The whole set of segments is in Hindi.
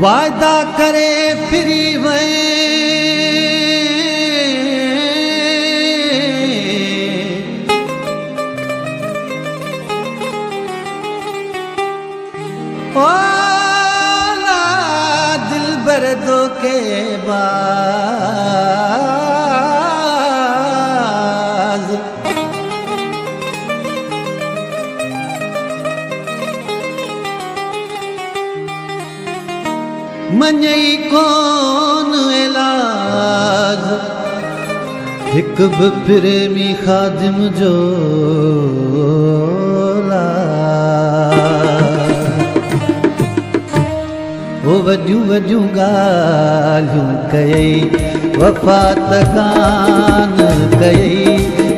वादा करे फिरी वए ओला दिल बर दो के बाज मञई कोन इलाज हिक भी प्रेमी खादिम जो ओ वॾियूं वॾियूं ॻाल्हियूं कयई वफ़ा त कान कयई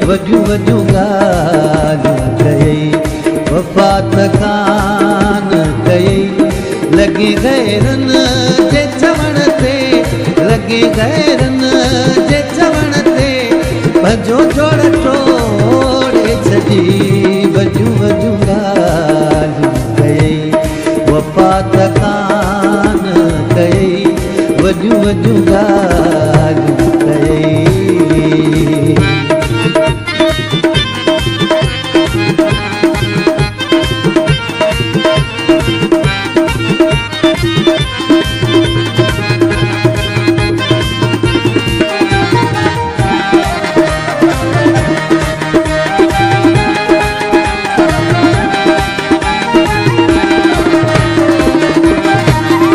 वॾियूं वॾियूं ॻाल्हियूं कयई वफ़ा त कान कयई लॻी गैरनि जे चवण ते लॻी गैरनि जे चवण ते भॼो जोड़ टोड़े छॾी वॾियूं वॾियूं ॻाल्हियूं कयई वफ़ा त कान कयई वॾियूं वॾियूं ॻाल्हियूं कयई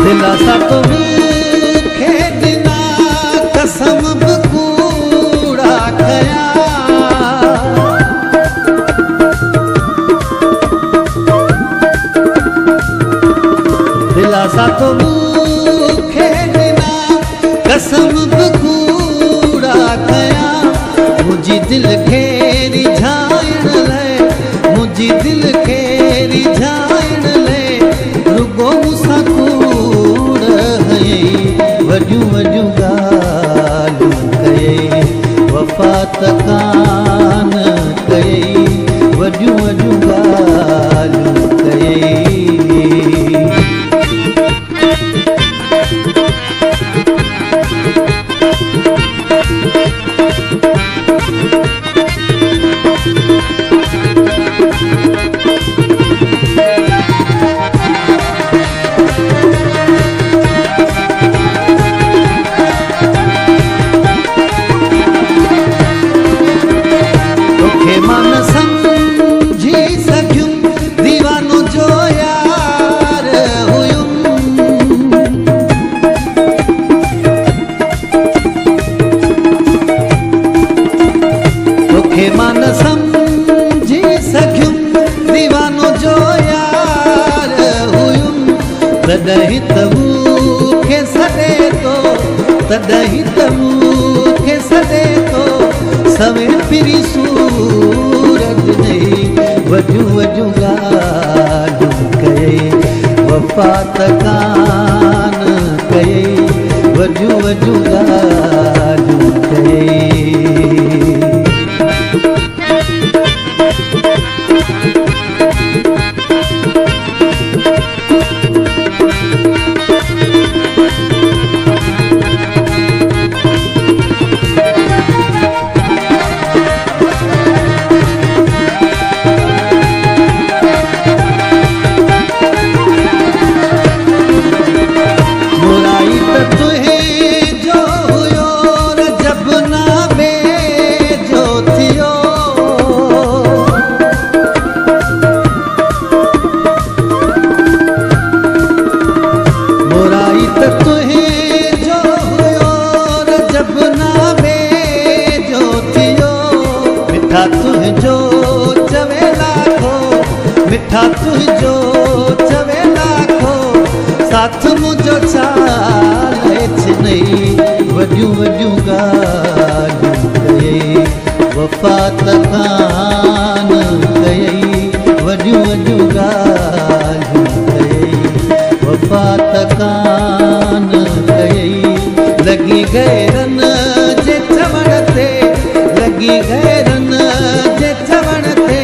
दिलासा तो मूंखे ॾिना कसम बि कूड़ा कया दिलासा तो मूंखे ॾिना कसम बि कूड़ा कया मुंहिंजी दिलि खे रिझाइण लाइ मुंहिंजी दिलि खे रिझाइण लाइ रुगो मूंसां वॾियूं वॾियूं ॻाल्हियूं कयई वफ़ा त कान कयई वॾियूं वॾियूं ॻाल्हियूं कयई मां न समझी सघियुमि दीवानो जो यार हुयुमि तॾहिं त मूंखे सॾे थो तॾहिं त मूंखे सॾे थो सवे फिरी सूरत ॾेई वॾियूं वॾियूं ॻाल्हियूं कयई वफ़ा त कान कयई वॾियूं वॾियूं ॻाल्हियूं कयई बुराई त तुहे जो हुयो जब ना वॾियूं वॾियूं ॻाल्हियूं कयई वफ़ा त कान कयई वॾियूं वॾियूं ॻाल्हियूं कयई वफ़ा त कान कयई लॻी गैरन जे चवण ते लॻी गैरन जे चवण ते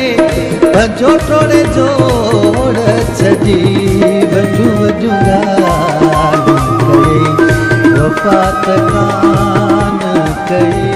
भॼो टोड़े जोड़ छॾी वॾियूं वॾियूं ॻाल्हियूं कयई वफ़ा त कान कयई